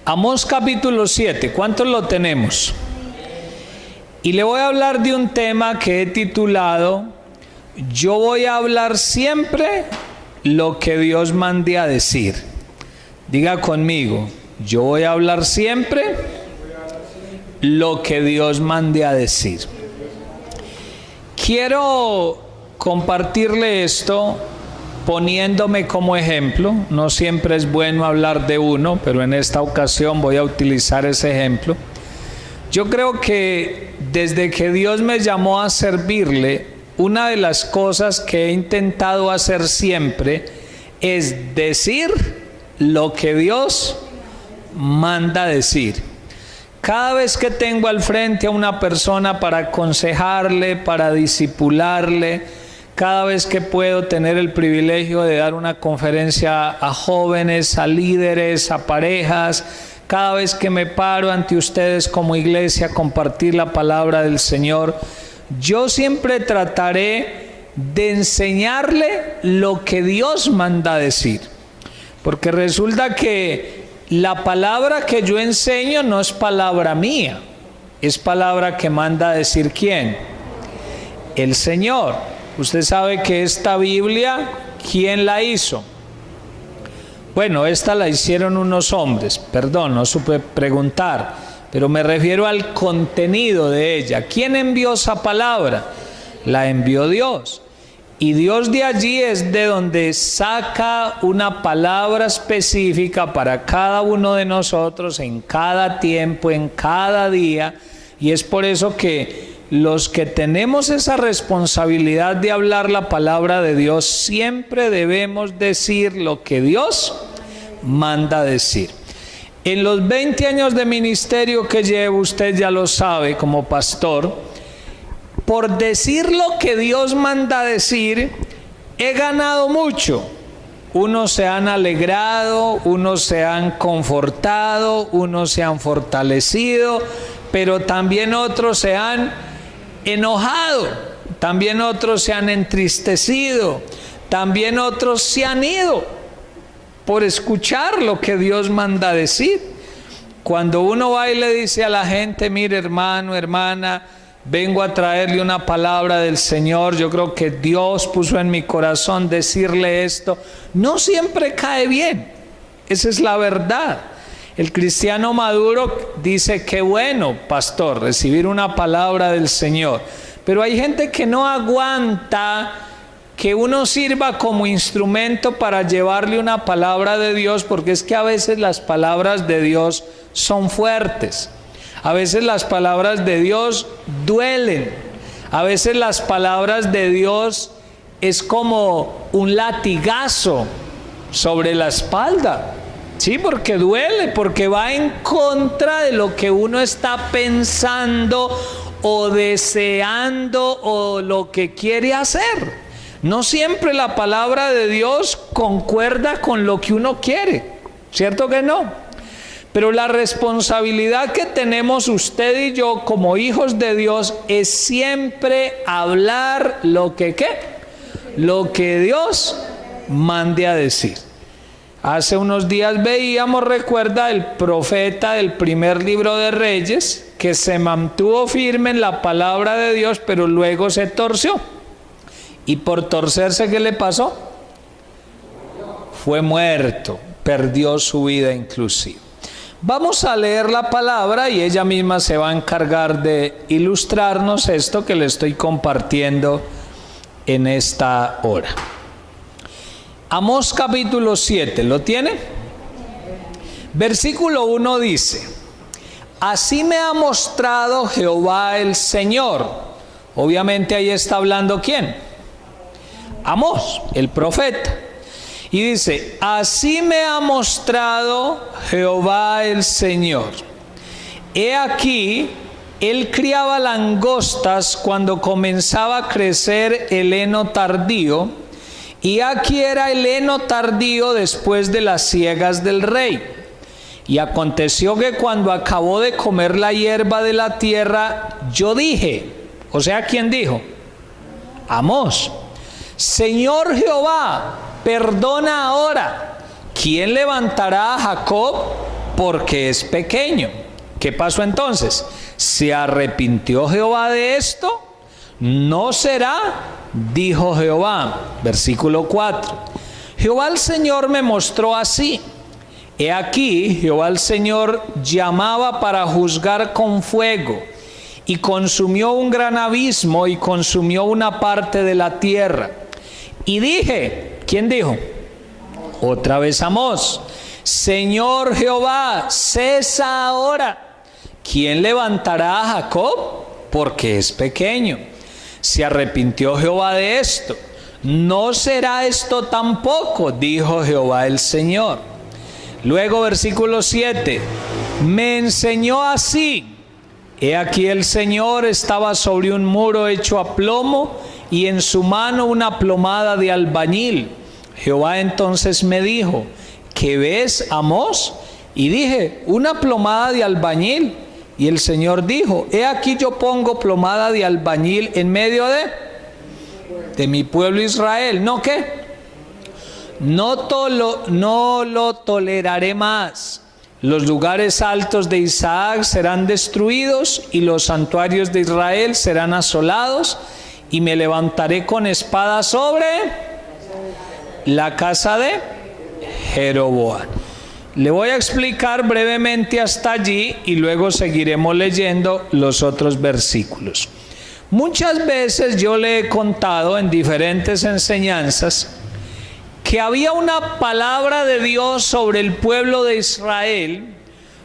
Amós capítulo 7, ¿cuántos lo tenemos? Y le voy a hablar de un tema que he titulado Yo voy a hablar siempre lo que Dios mande a decir. Diga conmigo, yo voy a hablar siempre lo que Dios mande a decir. Quiero compartirle esto poniéndome como ejemplo. No siempre es bueno hablar de uno, pero en esta ocasión voy a utilizar ese ejemplo. Yo creo que desde que Dios me llamó a servirle, una de las cosas que he intentado hacer siempre es decir lo que Dios manda decir. Cada vez que tengo al frente a una persona para aconsejarle, para discipularle, cada vez que puedo tener el privilegio de dar una conferencia a jóvenes, a líderes, a parejas, cada vez que me paro ante ustedes como iglesia a compartir la palabra del Señor, yo siempre trataré de enseñarle lo que Dios manda decir. Porque resulta que la palabra que yo enseño no es palabra mía, es palabra que manda decir ¿quién? El Señor. Usted sabe que esta Biblia, ¿quién la hizo? Bueno, esta la hicieron unos hombres, perdón, no supe preguntar, pero me refiero al contenido de ella. ¿Quién envió esa palabra? La envió Dios. Y Dios de allí es de donde saca una palabra específica para cada uno de nosotros, en cada tiempo, en cada día. Y es por eso que los que tenemos esa responsabilidad de hablar la palabra de Dios, siempre debemos decir lo que Dios manda decir. En los 20 años de ministerio que llevo, usted ya lo sabe como pastor, por decir lo que Dios manda decir, he ganado mucho. Unos se han alegrado, unos se han confortado, unos se han fortalecido, pero también otros se han enojado, también otros se han entristecido, también otros se han ido por escuchar lo que Dios manda decir. Cuando uno va y le dice a la gente, mire hermano, hermana, vengo a traerle una palabra del Señor, yo creo que Dios puso en mi corazón decirle esto, no siempre cae bien, esa es la verdad. El cristiano maduro dice, qué bueno, pastor, recibir una palabra del Señor. Pero hay gente que no aguanta que uno sirva como instrumento para llevarle una palabra de Dios, porque es que a veces las palabras de Dios son fuertes. A veces las palabras de Dios duelen. A veces las palabras de Dios es como un latigazo sobre la espalda. Sí, porque duele, porque va en contra de lo que uno está pensando o deseando o lo que quiere hacer. No siempre la palabra de Dios concuerda con lo que uno quiere, ¿cierto que no? Pero la responsabilidad que tenemos usted y yo como hijos de Dios es siempre hablar lo que Dios mande a decir. Hace unos días veíamos, recuerda, el profeta del primer libro de Reyes, que se mantuvo firme en la palabra de Dios, pero luego se torció. Y por torcerse, ¿qué le pasó? Fue muerto, perdió su vida inclusive. Vamos a leer la palabra y ella misma se va a encargar de ilustrarnos esto que le estoy compartiendo en esta hora. Amós capítulo 7, ¿lo tiene? Versículo 1 dice, así me ha mostrado Jehová el Señor. Obviamente ahí está hablando ¿quién? Amós, el profeta. Y dice, así me ha mostrado Jehová el Señor. He aquí, él criaba langostas cuando comenzaba a crecer el heno tardío, y aquí era el heno tardío después de las siegas del rey. Y aconteció que cuando acabó de comer la hierba de la tierra, yo dije, o sea, ¿quién dijo? Amós, Señor Jehová, perdona ahora, ¿quién levantará a Jacob porque es pequeño. ¿Qué pasó entonces? ¿Se arrepintió Jehová de esto? No será, dijo Jehová. Versículo 4. Jehová el Señor me mostró así. He aquí, Jehová el Señor llamaba para juzgar con fuego, y consumió un gran abismo, y consumió una parte de la tierra. Y dije, ¿quién dijo? Otra vez Amós. Señor Jehová, cesa ahora. ¿Quién levantará a Jacob? Porque es pequeño. Se arrepintió Jehová de esto. No será esto tampoco, dijo Jehová el Señor. Luego versículo 7. Me enseñó así. He aquí el Señor estaba sobre un muro hecho a plomo, y en su mano una plomada de albañil. Jehová entonces me dijo, ¿qué ves, Amós? Y dije, una plomada de albañil. Y el Señor dijo, he aquí yo pongo plomada de albañil en medio de mi pueblo Israel. ¿No qué? No lo toleraré más. Los lugares altos de Isaac serán destruidos, y los santuarios de Israel serán asolados, y me levantaré con espada sobre la casa de Jeroboam. Le voy a explicar brevemente hasta allí, y luego seguiremos leyendo los otros versículos. Muchas veces yo le he contado en diferentes enseñanzas que había una palabra de Dios sobre el pueblo de Israel,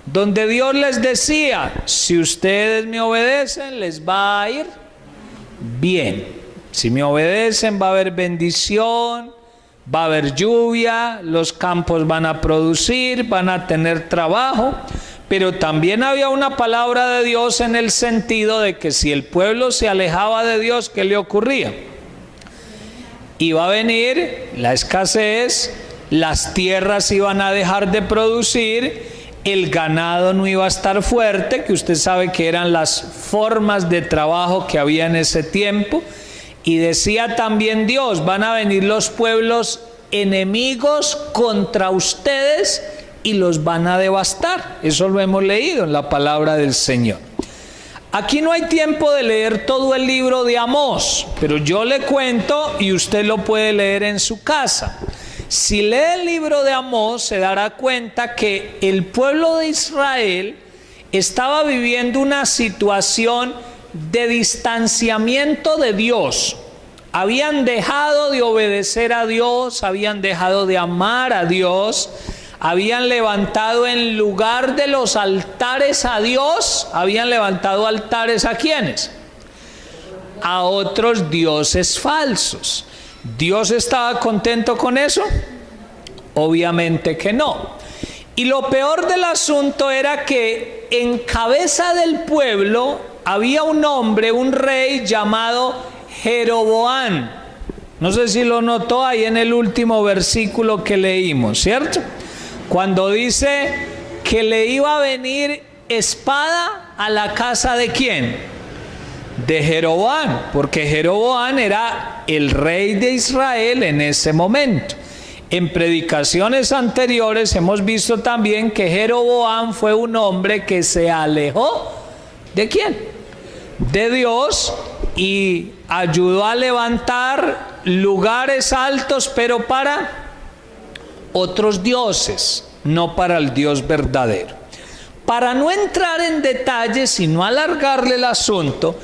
donde Dios les decía, si ustedes me obedecen, les va a ir bien. Si me obedecen, va a haber bendición, va a haber lluvia, los campos van a producir, van a tener trabajo. Pero también había una palabra de Dios en el sentido de que si el pueblo se alejaba de Dios, ¿qué le ocurría? Iba a venir la escasez, las tierras iban a dejar de producir, el ganado no iba a estar fuerte, que usted sabe que eran las formas de trabajo que había en ese tiempo. Y decía también Dios, van a venir los pueblos enemigos contra ustedes y los van a devastar. Eso lo hemos leído en la palabra del Señor. Aquí no hay tiempo de leer todo el libro de Amós, pero yo le cuento y usted lo puede leer en su casa. Si lee el libro de Amós, se dará cuenta que el pueblo de Israel estaba viviendo una situación de distanciamiento de Dios. Habían dejado de obedecer a Dios, habían dejado de amar a Dios, habían levantado en lugar de los altares a Dios, habían levantado altares ¿a quiénes? A otros dioses falsos. ¿Dios estaba contento con eso? Obviamente que no. Y lo peor del asunto era que en cabeza del pueblo había un hombre, un rey llamado Jeroboam. No sé si lo notó ahí en el último versículo que leímos, ¿cierto? Cuando dice que le iba a venir espada a la casa ¿de quién? De Jeroboam, porque Jeroboam era el rey de Israel en ese momento. En predicaciones anteriores hemos visto también que Jeroboam fue un hombre que se alejó ¿de quién? De Dios, y ayudó a levantar lugares altos, pero para otros dioses, no para el Dios verdadero. Para no entrar en detalles y no alargarle el asunto,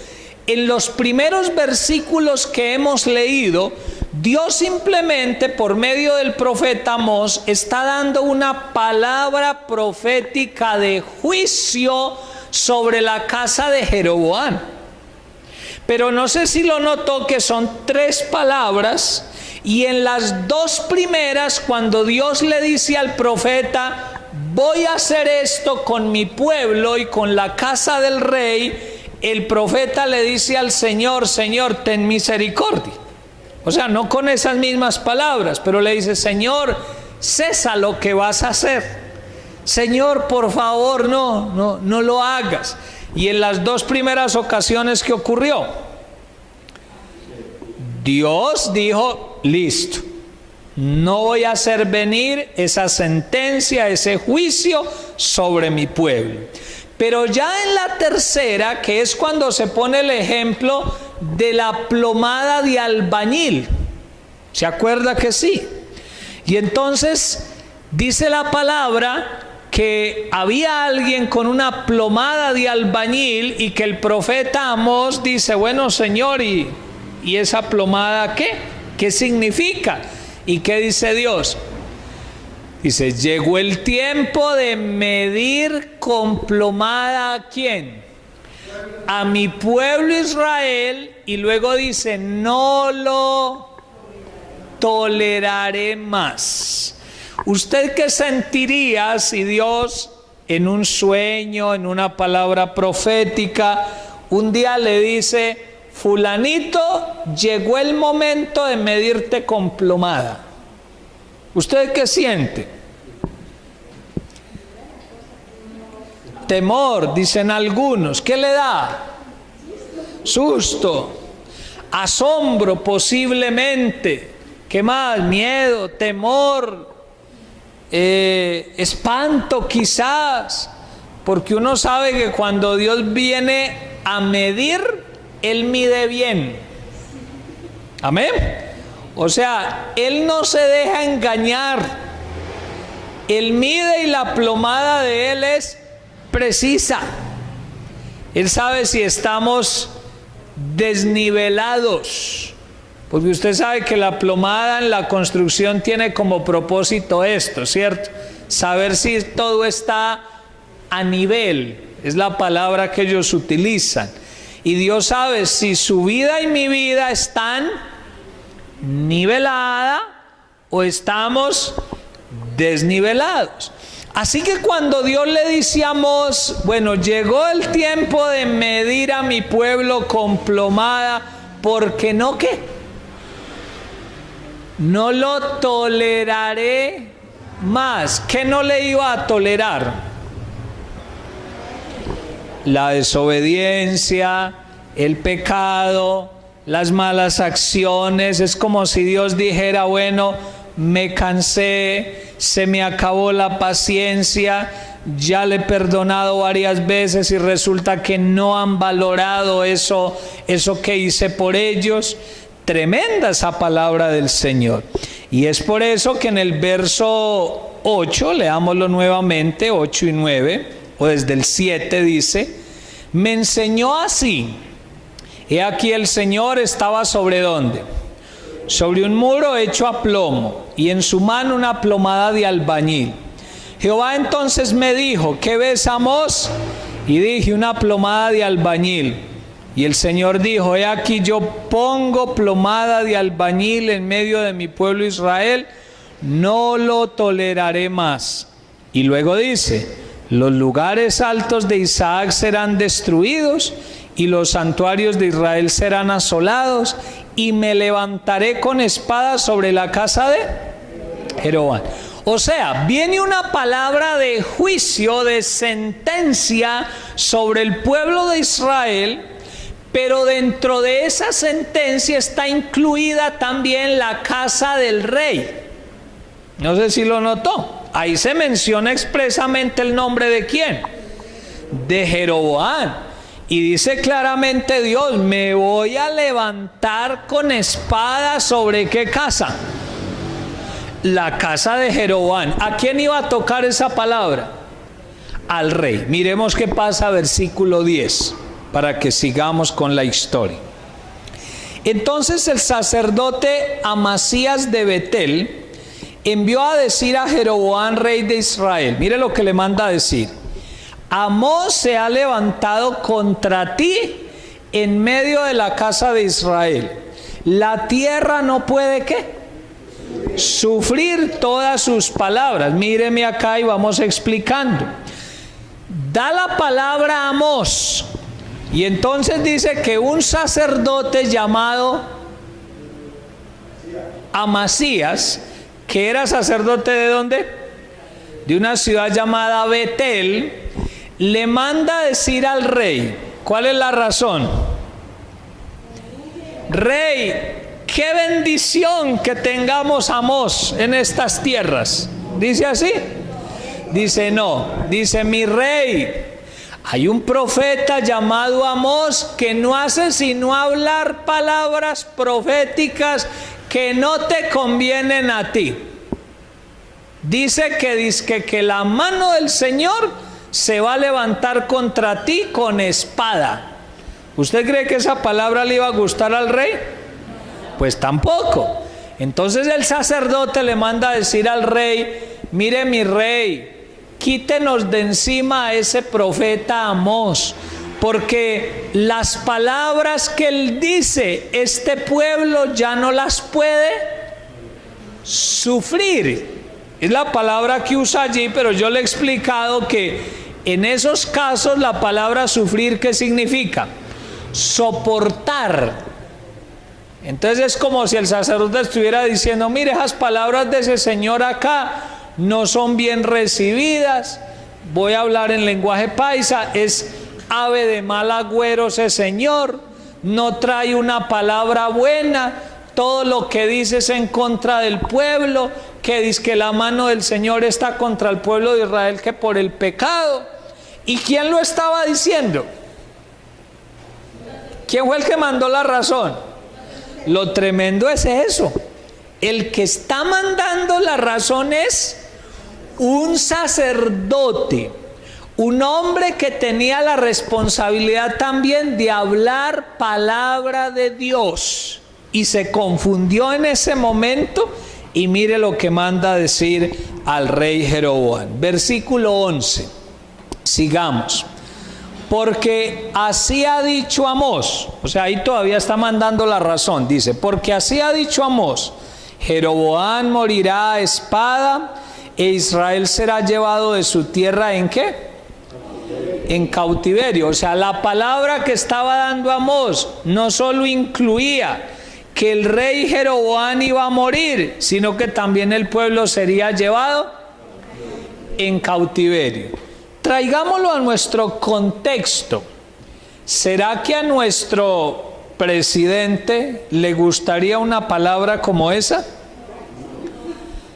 en los primeros versículos que hemos leído, Dios simplemente por medio del profeta Amós está dando una palabra profética de juicio sobre la casa de Jeroboam. Pero no sé si lo notó que son 3 palabras, y en las 2 primeras, cuando Dios le dice al profeta, voy a hacer esto con mi pueblo y con la casa del rey, el profeta le dice al Señor, Señor, ten misericordia. O sea, no con esas mismas palabras, pero le dice, Señor, cesa lo que vas a hacer. Señor, por favor, no lo hagas. Y en las 2 primeras ocasiones que ocurrió, Dios dijo, listo, no voy a hacer venir esa sentencia, ese juicio sobre mi pueblo. Pero ya en la tercera, que es cuando se pone el ejemplo de la plomada de albañil, ¿se acuerda que sí? Y entonces dice la palabra que había alguien con una plomada de albañil y que el profeta Amós dice, bueno, Señor, ¿y esa plomada qué? ¿Qué significa? ¿Y qué dice Dios? Dice, llegó el tiempo de medir con plomada ¿a quién? A mi pueblo Israel, y luego dice, no lo toleraré más. ¿Usted qué sentiría si Dios en un sueño, en una palabra profética, un día le dice, fulanito, llegó el momento de medirte con plomada? ¿Usted qué siente? Temor, dicen algunos. ¿Qué le da? Susto, asombro posiblemente. ¿Qué más? Miedo, temor, espanto quizás, porque uno sabe que cuando Dios viene a medir, Él mide bien. Amén. O sea, Él no se deja engañar. Él mide y la plomada de Él es precisa. Él sabe si estamos desnivelados. Porque usted sabe que la plomada en la construcción tiene como propósito esto, ¿cierto? Saber si todo está a nivel, es la palabra que ellos utilizan. Y Dios sabe si su vida y mi vida están nivelada o estamos desnivelados. Así que cuando Dios le dice a Amós, bueno, llegó el tiempo de medir a mi pueblo con plomada, porque no, ¿qué? No lo toleraré más. ¿Qué no le iba a tolerar? La desobediencia, el pecado, las malas acciones. Es como si Dios dijera, bueno, me cansé, se me acabó la paciencia, ya le he perdonado varias veces y resulta que no han valorado eso que hice por ellos. Tremenda esa palabra del Señor. Y es por eso que en el verso 8, leámoslo nuevamente, 8 y 9, o desde el 7 dice, me enseñó así. He aquí el Señor estaba sobre ¿dónde? Sobre un muro hecho a plomo, y en su mano una plomada de albañil. Jehová entonces me dijo, ¿qué ves, Amós? Y dije, una plomada de albañil. Y el Señor dijo, he aquí yo pongo plomada de albañil en medio de mi pueblo Israel, no lo toleraré más. Y luego dice, los lugares altos de Isaac serán destruidos y los santuarios de Israel serán asolados, y me levantaré con espada sobre la casa de Jeroboam. O sea, viene una palabra de juicio, de sentencia sobre el pueblo de Israel, pero dentro de esa sentencia está incluida también la casa del rey. No sé si lo notó. Ahí se menciona expresamente el nombre de ¿quién? De Jeroboam. Y dice claramente Dios, me voy a levantar con espada sobre ¿qué casa? La casa de Jeroboam. ¿A quién iba a tocar esa palabra? Al rey. Miremos qué pasa, versículo 10. Para que sigamos con la historia. Entonces el sacerdote Amasías de Betel envió a decir a Jeroboam, rey de Israel, mire lo que le manda a decir: Amós se ha levantado contra ti en medio de la casa de Israel. La tierra no puede ¿qué? Sufrir todas sus palabras. Míreme acá y vamos explicando. Da la palabra a Amós. Y entonces dice que un sacerdote llamado Amasías, que era sacerdote ¿de dónde? De una ciudad llamada Betel, le manda a decir al rey. ¿Cuál es la razón? Rey, qué bendición que tengamos a Amós en estas tierras. ¿Dice así? Dice no, dice mi rey. Hay un profeta llamado Amós que no hace sino hablar palabras proféticas que no te convienen a ti. Dice que la mano del Señor se va a levantar contra ti con espada. ¿Usted cree que esa palabra le iba a gustar al rey? Pues tampoco. Entonces el sacerdote le manda a decir al rey: mire mi rey, quítenos de encima a ese profeta Amós, porque las palabras que él dice, este pueblo ya no las puede sufrir. Es la palabra que usa allí, pero yo le he explicado que en esos casos la palabra sufrir, ¿qué significa? Soportar. Entonces es como si el sacerdote estuviera diciendo: mire, esas palabras de ese señor acá no son bien recibidas. Voy a hablar en lenguaje paisa: es ave de mal agüero ese señor, no trae una palabra buena, todo lo que dice es en contra del pueblo, que dice que la mano del Señor está contra el pueblo de Israel, que por el pecado. ¿Y quién lo estaba diciendo? ¿Quién fue el que mandó la razón? Lo tremendo es eso. El que está mandando la razón es un sacerdote, un hombre que tenía la responsabilidad también de hablar palabra de Dios, y se confundió en ese momento. Y mire lo que manda decir al rey Jeroboam. Versículo 11. Sigamos. Porque así ha dicho Amós. O sea, ahí todavía está mandando la razón. Dice: porque así ha dicho Amós: Jeroboam morirá a espada, e Israel será llevado de su tierra ¿en qué? En cautiverio. O sea, la palabra que estaba dando Amós no solo incluía que el rey Jeroboam iba a morir, sino que también el pueblo sería llevado en cautiverio. Traigámoslo a nuestro contexto. ¿Será que a nuestro presidente le gustaría una palabra como esa?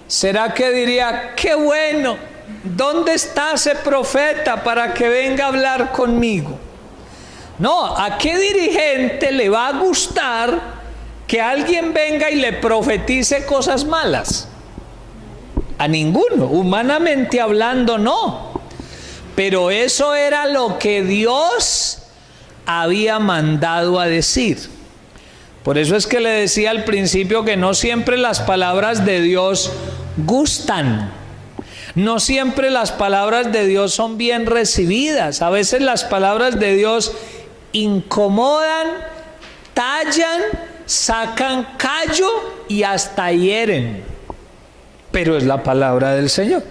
¿Será que diría: qué bueno, ¿dónde está ese profeta para que venga a hablar conmigo? No, ¿a qué dirigente le va a gustar que alguien venga y le profetice cosas malas? A ninguno, humanamente hablando, no. Pero eso era lo que Dios había mandado a decir. Por eso es que le decía al principio que no siempre las palabras de Dios gustan. No siempre las palabras de Dios son bien recibidas. A veces las palabras de Dios incomodan, tallan, sacan callo y hasta hieren. Pero es la palabra del Señor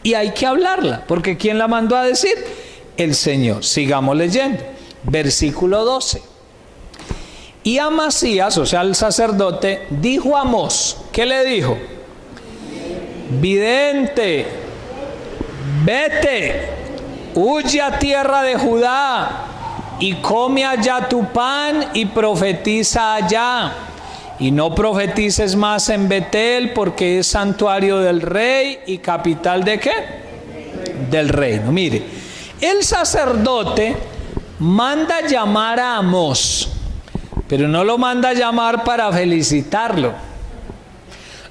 y hay que hablarla, porque ¿quién la mandó a decir? El Señor. Sigamos leyendo. Versículo 12. Y Amasías, o sea el sacerdote, dijo a Amós. ¿Qué le dijo? Vidente, vete, huye a tierra de Judá y come allá tu pan y profetiza allá. Y no profetices más en Betel, porque es santuario del rey y capital ¿de qué? Del reino. Mire, el sacerdote manda llamar a Amós, pero no lo manda llamar para felicitarlo.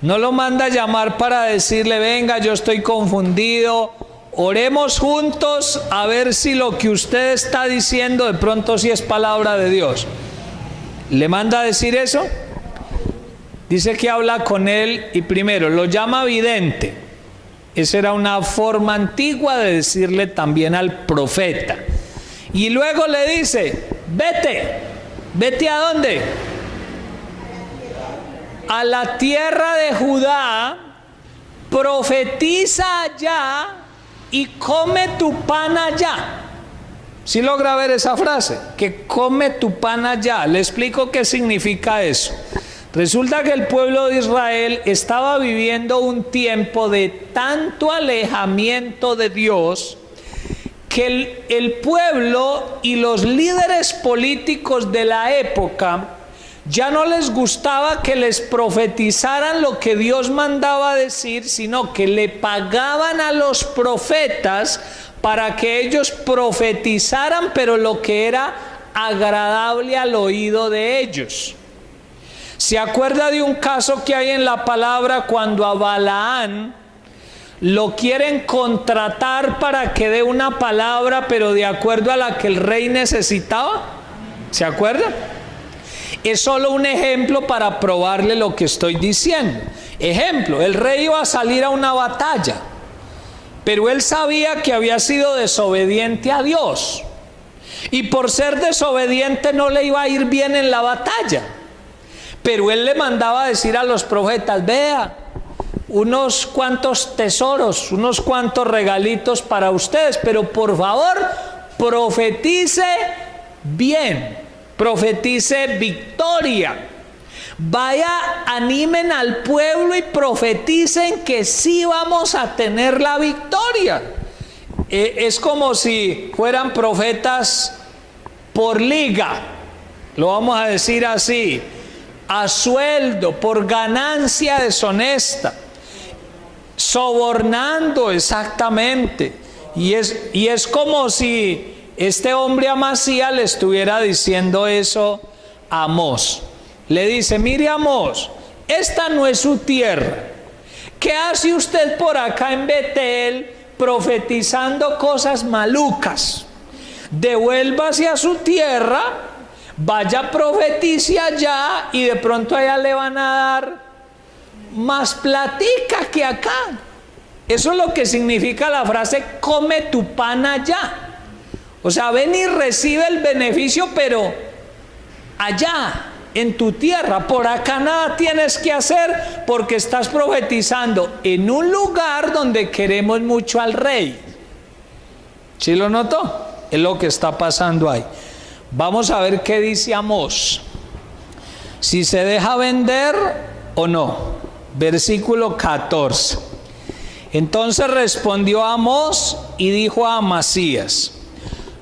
No lo manda llamar para decirle: venga, yo estoy confundido, oremos juntos a ver si lo que usted está diciendo de pronto sí es palabra de Dios. ¿Le manda a decir eso? Dice que habla con él y primero lo llama vidente. Esa era una forma antigua de decirle también al profeta. Y luego le dice: vete. ¿Vete a dónde? A la tierra de Judá, profetiza allá y come tu pan allá. ¿Sí logra ver esa frase? Que come tu pan allá. Le explico qué significa eso. Resulta que el pueblo de Israel estaba viviendo un tiempo de tanto alejamiento de Dios que el pueblo y los líderes políticos de la época Ya no les gustaba que les profetizaran lo que Dios mandaba decir, sino que le pagaban a los profetas para que ellos profetizaran, pero lo que era agradable al oído de ellos. ¿Se acuerda de un caso que hay en la palabra cuando a Balaán lo quieren contratar para que dé una palabra, pero de acuerdo a la que el rey necesitaba? ¿Se acuerda? Es solo un ejemplo para probarle lo que estoy diciendo. Ejemplo, el rey iba a salir a una batalla, pero él sabía que había sido desobediente a Dios, y por ser desobediente no le iba a ir bien en la batalla. Pero él le mandaba a decir a los profetas: vea, unos cuantos tesoros, unos cuantos regalitos para ustedes, pero por favor, profetice bien, profetice victoria. Vaya, animen al pueblo y profeticen que sí vamos a tener la victoria. Es como si fueran profetas por liga, lo vamos a decir así, a sueldo, por ganancia deshonesta, sobornando exactamente. Y es como si este hombre Amasías le estuviera diciendo eso a Amós. Le dice: mire, Amós, esta no es su tierra. ¿Qué hace usted por acá en Betel profetizando cosas malucas? Devuélvase a su tierra, vaya, profetice allá, y de pronto allá le van a dar más platica que acá. Eso es lo que significa la frase come tu pan allá. O sea, ven y recibe el beneficio, pero allá, en tu tierra. Por acá nada tienes que hacer, porque estás profetizando en un lugar donde queremos mucho al rey. ¿Sí lo notó? Es lo que está pasando ahí. Vamos a ver qué dice Amós, si se deja vender o no. Versículo 14. Entonces respondió Amós y dijo a Amasías: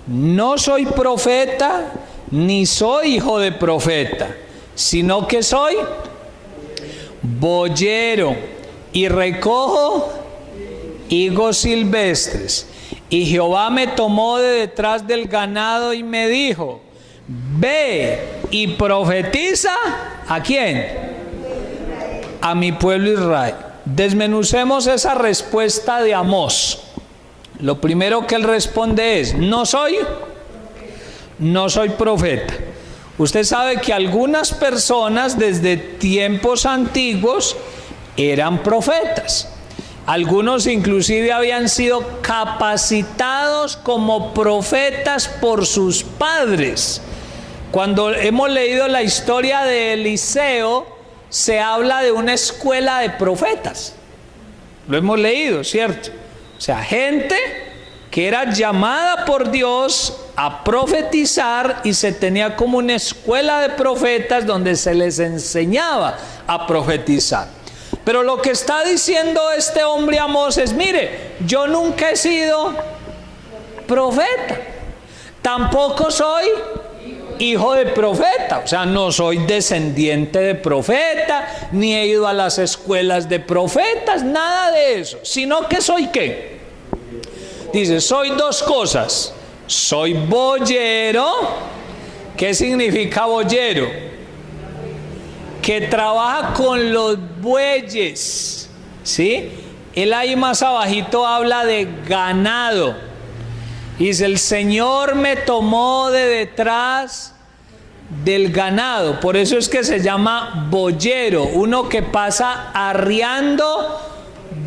no soy profeta, ni soy hijo de profeta, sino que soy boyero y recojo higos silvestres. Y Jehová me tomó de detrás del ganado y me dijo: ve y profetiza. ¿A quién? A mi pueblo Israel. Desmenucemos esa respuesta de Amós. Lo primero que él responde es: no soy profeta. Usted sabe que algunas personas desde tiempos antiguos eran profetas. Algunos inclusive habían sido capacitados como profetas por sus padres. Cuando hemos leído la historia de Eliseo, se habla de una escuela de profetas. Lo hemos leído, ¿cierto? O sea, gente que era llamada por Dios a profetizar, y se tenía como una escuela de profetas donde se les enseñaba a profetizar. Pero lo que está diciendo este hombre Amós es: mire, yo nunca he sido profeta, tampoco soy hijo de profeta, o sea, no soy descendiente de profeta, ni he ido a las escuelas de profetas, nada de eso, sino que soy ¿qué? Dice: soy dos cosas. Soy boyero. ¿Qué significa boyero? Que trabaja con los bueyes, ¿sí? Él ahí más abajito habla de ganado. Dice: el Señor me tomó de detrás del ganado. Por eso es que se llama boyero, uno que pasa arriando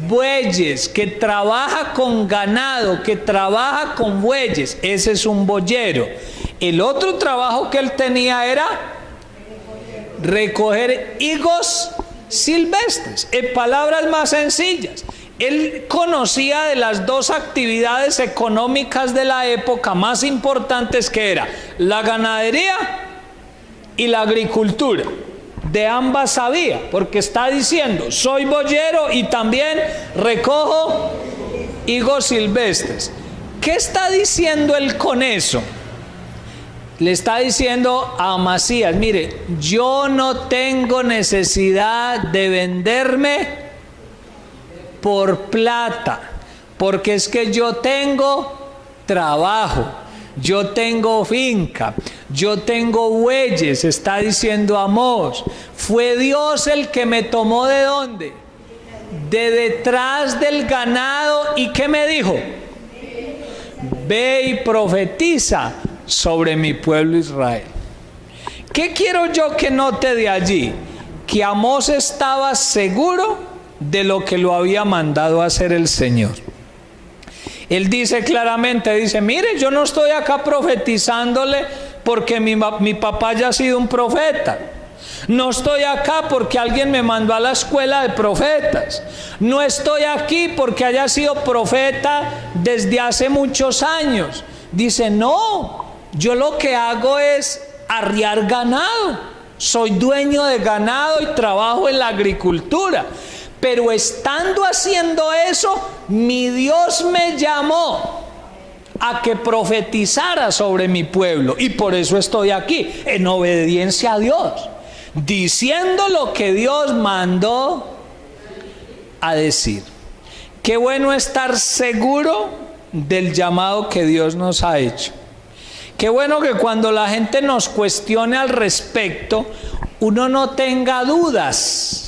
bueyes, que trabaja con ganado, que trabaja con bueyes. Ese es un boyero. El otro trabajo que él tenía era recoger higos silvestres. En palabras más sencillas, él conocía de las dos actividades económicas de la época más importantes, que era la ganadería y la agricultura. De ambas sabía, porque está diciendo: soy boyero y también recojo higos silvestres. ¿Qué está diciendo él con eso? Le está diciendo a Amasías, mire, yo no tengo necesidad de venderme por plata, porque es que yo tengo trabajo, yo tengo finca, yo tengo bueyes, está diciendo Amós. Fue Dios el que me tomó ¿de dónde? De detrás del ganado. ¿Y qué me dijo? Ve y profetiza sobre mi pueblo Israel. ¿Qué quiero yo que note de allí? Que Amós estaba seguro de lo que lo había mandado a hacer el Señor. Él dice claramente, dice, mire, yo no estoy acá profetizándole porque mi papá ya ha sido un profeta. No estoy acá porque alguien me mandó a la escuela de profetas. No estoy aquí porque haya sido profeta desde hace muchos años. Dice, no, yo lo que hago es arriar ganado. Soy dueño de ganado y trabajo en la agricultura. Pero estando haciendo eso, mi Dios me llamó a que profetizara sobre mi pueblo. Y por eso estoy aquí, en obediencia a Dios, diciendo lo que Dios mandó a decir. Qué bueno estar seguro del llamado que Dios nos ha hecho. Qué bueno que cuando la gente nos cuestione al respecto, uno no tenga dudas,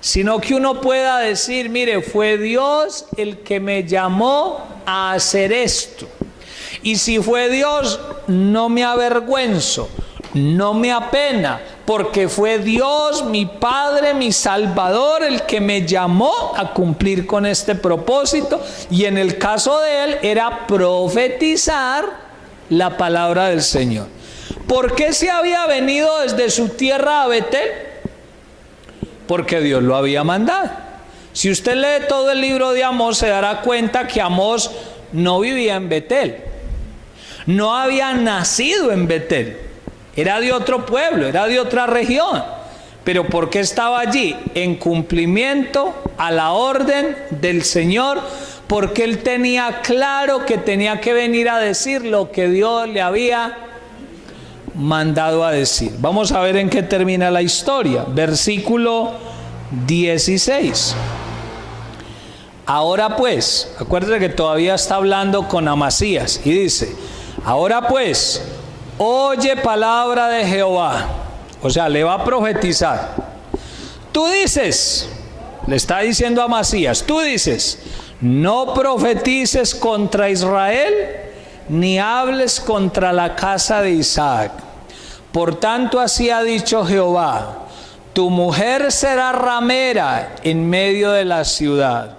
sino que uno pueda decir, mire, fue Dios el que me llamó a hacer esto. Y si fue Dios, no me avergüenzo, no me apena, porque fue Dios, mi Padre, mi Salvador, el que me llamó a cumplir con este propósito. Y en el caso de él era profetizar la palabra del Señor. ¿Por qué se había venido desde su tierra a Betel? Porque Dios lo había mandado. Si usted lee todo el libro de Amós, se dará cuenta que Amós no vivía en Betel, no había nacido en Betel, era de otro pueblo, era de otra región. Pero ¿por qué estaba allí? En cumplimiento a la orden del Señor, porque él tenía claro que tenía que venir a decir lo que Dios le había mandado a decir. Vamos a ver en qué termina la historia. Versículo 16. Ahora pues, acuérdate que todavía está hablando con Amasías y dice, ahora pues, oye palabra de Jehová. O sea, le va a profetizar. Tú dices, le está diciendo a Amasías, tú dices, no profetices contra Israel, ni hables contra la casa de Isaac. Por tanto, así ha dicho Jehová, tu mujer será ramera en medio de la ciudad,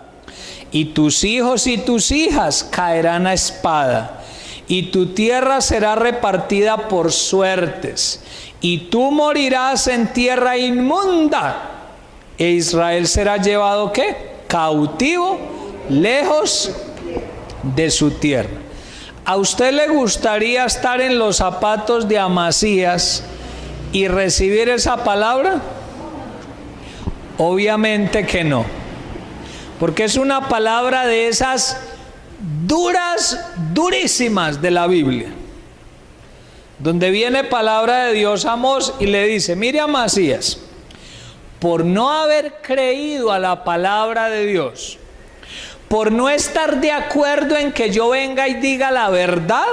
y tus hijos y tus hijas caerán a espada, y tu tierra será repartida por suertes, y tú morirás en tierra inmunda, e Israel será llevado ¿qué? Cautivo, lejos de su tierra. ¿A usted le gustaría estar en los zapatos de Amasías y recibir esa palabra? Obviamente que no, porque es una palabra de esas durísimas de la Biblia, donde viene palabra de Dios a Amós y le dice, mire Amasías, por no haber creído a la palabra de Dios, por no estar de acuerdo en que yo venga y diga la verdad,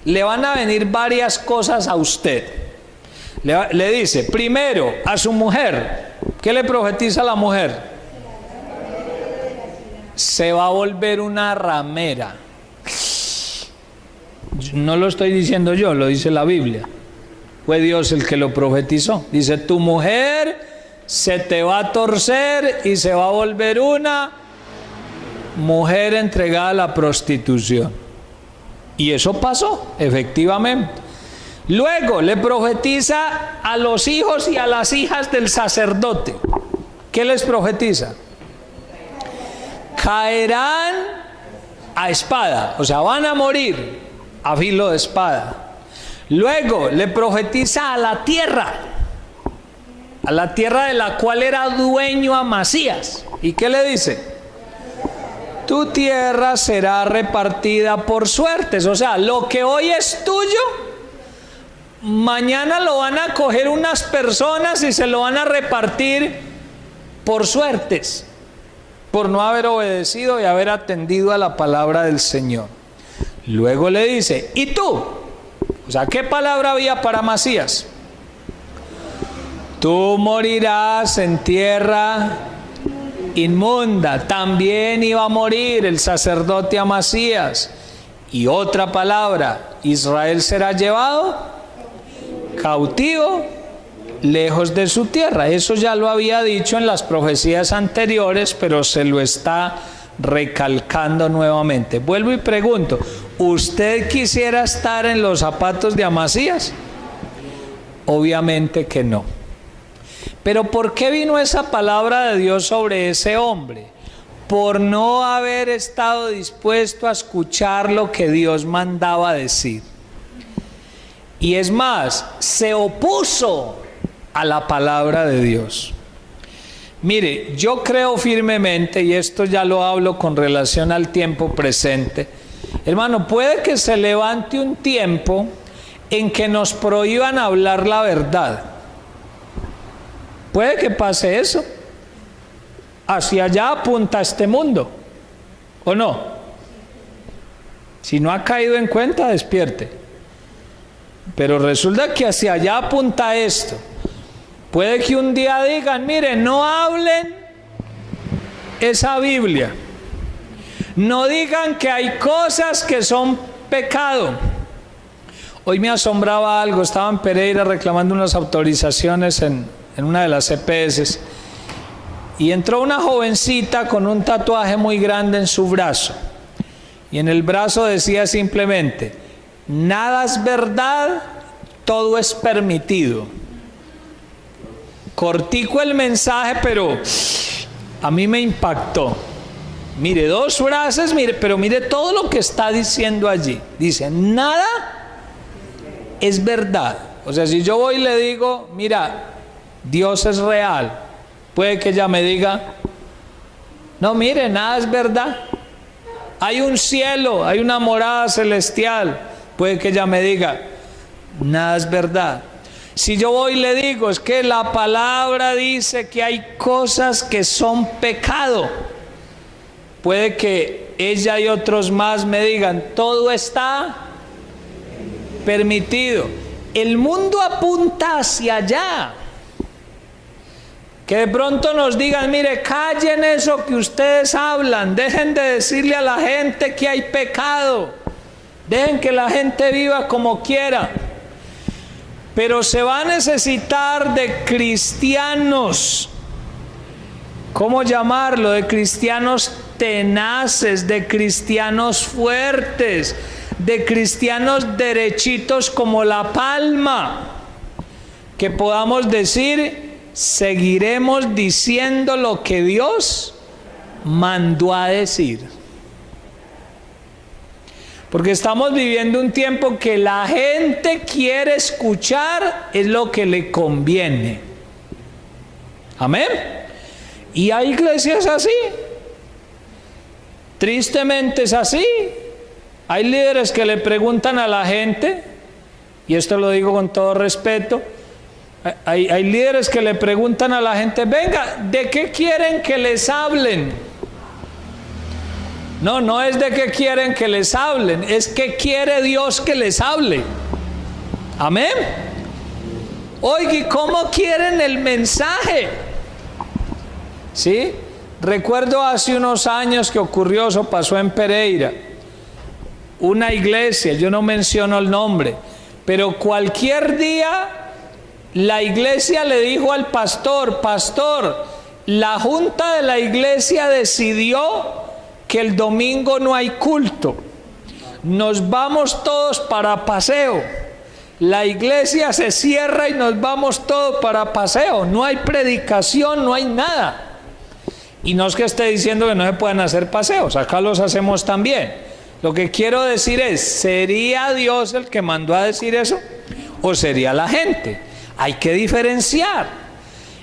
le van a venir varias cosas a usted. Le dice, primero, a su mujer. ¿Qué le profetiza a la mujer? Se va a volver una ramera. No lo estoy diciendo yo, lo dice la Biblia. Fue Dios el que lo profetizó. Dice, tu mujer se te va a torcer y se va a volver una mujer entregada a la prostitución. Y eso pasó, efectivamente. Luego le profetiza a los hijos y a las hijas del sacerdote. ¿Qué les profetiza? Caerán a espada, o sea, van a morir a filo de espada. Luego le profetiza a la tierra de la cual era dueño Amasías. ¿Y qué le dice? Tu tierra será repartida por suertes. O sea, lo que hoy es tuyo mañana lo van a coger unas personas y se lo van a repartir por suertes, por no haber obedecido y haber atendido a la palabra del Señor. Luego le dice, ¿y tú? O sea, ¿qué palabra había para Amasías? Tú morirás en tierra inmunda. También iba a morir el sacerdote Amasías. Y otra palabra, Israel será llevado cautivo lejos de su tierra. Eso ya lo había dicho en las profecías anteriores, pero se lo está recalcando nuevamente. Vuelvo y pregunto, ¿usted quisiera estar en los zapatos de Amasías? Obviamente que no. Pero ¿por qué vino esa palabra de Dios sobre ese hombre? Por no haber estado dispuesto a escuchar lo que Dios mandaba decir. Y es más, se opuso a la palabra de Dios. Mire, yo creo firmemente, y esto ya lo hablo con relación al tiempo presente, hermano, puede que se levante un tiempo en que nos prohíban hablar la verdad. Puede que pase eso. Hacia allá apunta este mundo, ¿o no? Si no ha caído en cuenta, despierte. Pero resulta que hacia allá apunta esto. Puede que un día digan, miren, no hablen esa Biblia. No digan que hay cosas que son pecado. Hoy me asombraba algo, estaba en Pereira reclamando unas autorizaciones en una de las EPS. Y entró una jovencita con un tatuaje muy grande en su brazo. Y en el brazo decía simplemente, nada es verdad, todo es permitido. Cortico el mensaje, pero a mí me impactó. Mire, dos frases, pero mire todo lo que está diciendo allí. Dice, nada es verdad. O sea, si yo voy y le digo, mira, Dios es real, puede que ella me diga, no, mire, nada es verdad. Hay un cielo, hay una morada celestial. Puede que ella me diga, nada es verdad. Si yo voy y le digo, es que la palabra dice que hay cosas que son pecado, puede que ella y otros más me digan, todo está permitido. El mundo apunta hacia allá. Que de pronto nos digan, mire, callen eso que ustedes hablan, dejen de decirle a la gente que hay pecado, dejen que la gente viva como quiera. Pero se va a necesitar de cristianos, ¿cómo llamarlo? De cristianos tenaces, de cristianos fuertes, de cristianos derechitos como la palma, que podamos decir, seguiremos diciendo lo que Dios mandó a decir. Porque estamos viviendo un tiempo que la gente quiere escuchar es lo que le conviene. Amén. Y hay iglesias así. Tristemente es así. Hay líderes que le preguntan a la gente, y esto lo digo con todo respeto, hay líderes que le preguntan a la gente, venga, ¿de qué quieren que les hablen? No es de qué quieren que les hablen, es que quiere Dios que les hable. Amén. Oiga, ¿y cómo quieren el mensaje? ¿Sí? Recuerdo hace unos años que ocurrió, eso pasó en Pereira, una iglesia, yo no menciono el nombre, pero cualquier día la iglesia le dijo al pastor, pastor, la junta de la iglesia decidió que el domingo no hay culto, nos vamos todos para paseo, la iglesia se cierra y nos vamos todos para paseo, no hay predicación, no hay nada. Y no es que esté diciendo que no se puedan hacer paseos, acá los hacemos también. Lo que quiero decir es, ¿sería Dios el que mandó a decir eso? ¿O sería la gente? Hay que diferenciar.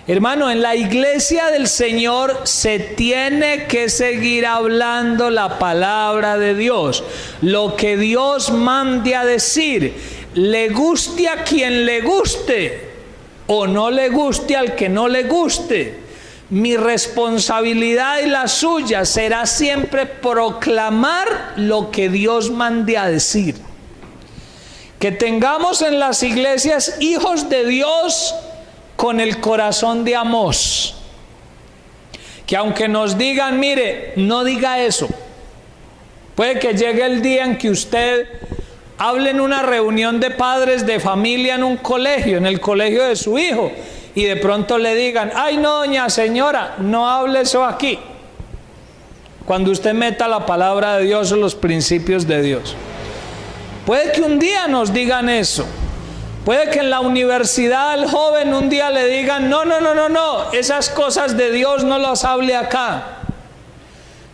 Hermano, en la iglesia del Señor se tiene que seguir hablando la palabra de Dios. Lo que Dios mande a decir. le guste a quien le guste o no le guste al que no le guste, mi responsabilidad y la suya será siempre proclamar lo que Dios mande a decir. Que tengamos en las iglesias hijos de Dios con el corazón de Amós. Que aunque nos digan, mire, no diga eso. Puede que llegue el día en que usted hable en una reunión de padres de familia en un colegio, en el colegio de su hijo, y de pronto le digan, ay no, doña señora, no hable eso aquí. Cuando usted meta la palabra de Dios o los principios de Dios. Puede que un día nos digan eso. Puede que en la universidad al joven un día le digan, no, esas cosas de Dios no las hable acá.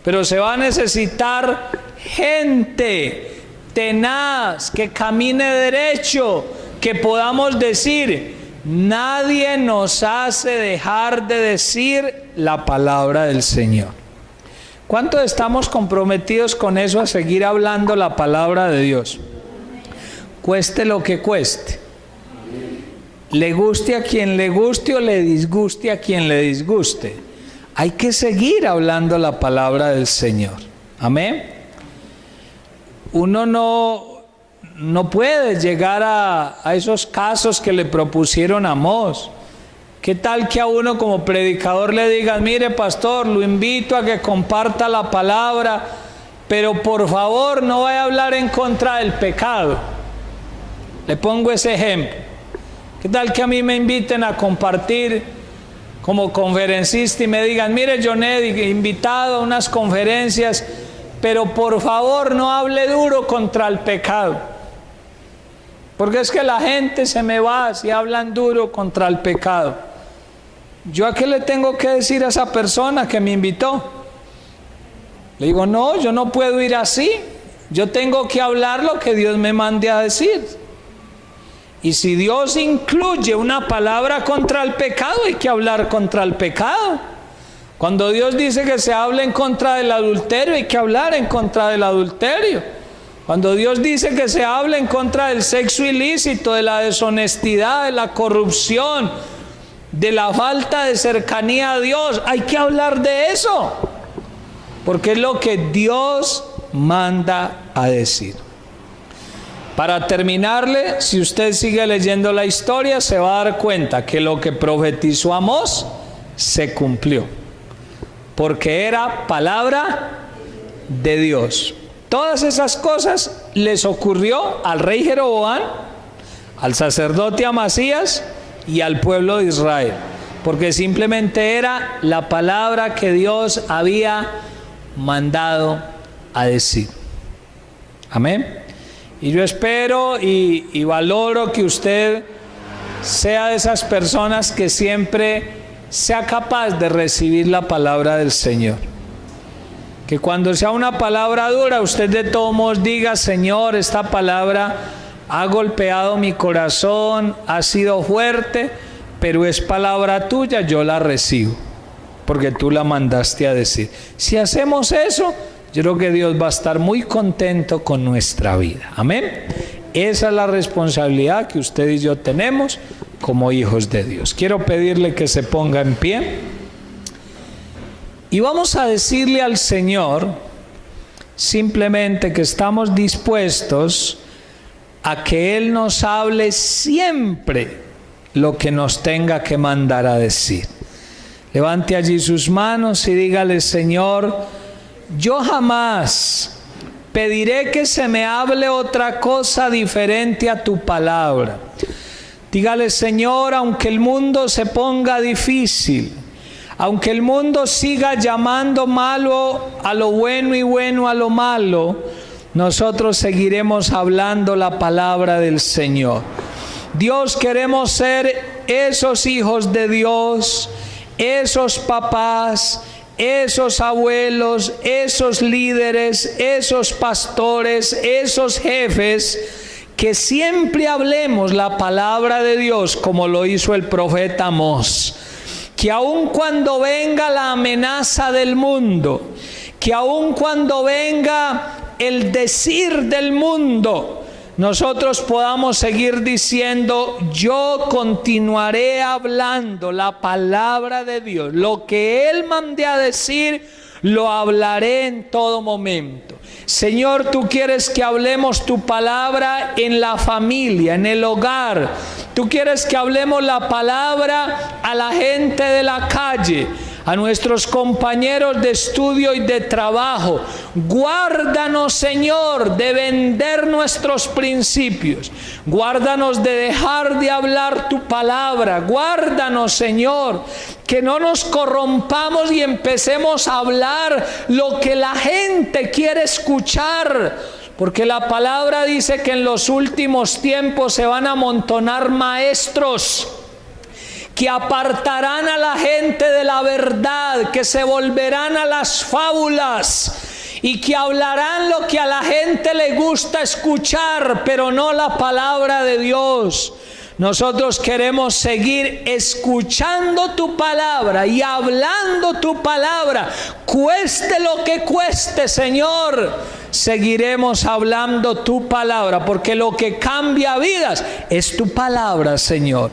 Pero se va a necesitar gente tenaz, que camine derecho, que podamos decir, nadie nos hace dejar de decir la palabra del Señor. ¿Cuántos estamos comprometidos con eso, a seguir hablando la palabra de Dios? Cueste lo que cueste. Le guste a quien le guste o le disguste a quien le disguste. Hay que seguir hablando la palabra del Señor. Amén. Uno no puede llegar a esos casos que le propusieron a Amós. ¿Qué tal que a uno como predicador le digan, mire pastor, lo invito a que comparta la palabra, pero por favor no vaya a hablar en contra del pecado? Le pongo ese ejemplo. ¿Qué tal que a mí me inviten a compartir como conferencista y me digan, mire Jonet, invitado a unas conferencias, pero por favor no hable duro contra el pecado? Porque es que la gente se me va si hablan duro contra el pecado. ¿Yo a qué le tengo que decir a esa persona que me invitó? Le digo, no, yo no puedo ir así. Yo tengo que hablar lo que Dios me mande a decir. Y si Dios incluye una palabra contra el pecado, hay que hablar contra el pecado. Cuando Dios dice que se hable en contra del adulterio, hay que hablar en contra del adulterio. Cuando Dios dice que se hable en contra del sexo ilícito, de la deshonestidad, de la corrupción, de la falta de cercanía a Dios, hay que hablar de eso, porque es lo que Dios manda a decir. Para terminarle, si usted sigue leyendo la historia, se va a dar cuenta que lo que profetizó Amós se cumplió, porque era palabra de Dios. Todas esas cosas les ocurrió al rey Jeroboam, al sacerdote Amasías y al pueblo de Israel, porque simplemente era la palabra que Dios había mandado a decir. Amén. Y yo espero y valoro que usted sea de esas personas que siempre sea capaz de recibir la palabra del Señor. Que cuando sea una palabra dura, usted de todos modos diga, Señor, esta palabra ha golpeado mi corazón, ha sido fuerte, pero es palabra tuya, yo la recibo, porque tú la mandaste a decir. Si hacemos eso, yo creo que Dios va a estar muy contento con nuestra vida. Amén. Esa es la responsabilidad que usted y yo tenemos como hijos de Dios. Quiero pedirle que se ponga en pie. Y vamos a decirle al Señor simplemente que estamos dispuestos a que Él nos hable siempre lo que nos tenga que mandar a decir. Levante allí sus manos y dígale, Señor, yo jamás pediré que se me hable otra cosa diferente a tu palabra. Dígale, Señor, aunque el mundo se ponga difícil, aunque el mundo siga llamando malo a lo bueno y bueno a lo malo, nosotros seguiremos hablando la palabra del Señor. Dios, queremos ser esos hijos de Dios, esos papás, esos abuelos, esos líderes, esos pastores, esos jefes, que siempre hablemos la palabra de Dios como lo hizo el profeta Amós. Que aun cuando venga la amenaza del mundo, que aun cuando venga el decir del mundo, nosotros podamos seguir diciendo: yo continuaré hablando la palabra de Dios. Lo que Él mande a decir, lo hablaré en todo momento. Señor, tú quieres que hablemos tu palabra en la familia, en el hogar. Tú quieres que hablemos la palabra a la gente de la calle, a nuestros compañeros de estudio y de trabajo. Guárdanos, Señor, de vender nuestros principios. Guárdanos de dejar de hablar tu palabra. Guárdanos, Señor, que no nos corrompamos y empecemos a hablar lo que la gente quiere escuchar. Porque la palabra dice que en los últimos tiempos se van a amontonar maestros que apartarán a la gente de la verdad, que se volverán a las fábulas y que hablarán lo que a la gente le gusta escuchar, pero no la palabra de Dios. Nosotros queremos seguir escuchando tu palabra y hablando tu palabra, cueste lo que cueste, Señor. Seguiremos hablando tu palabra, porque lo que cambia vidas es tu palabra, Señor.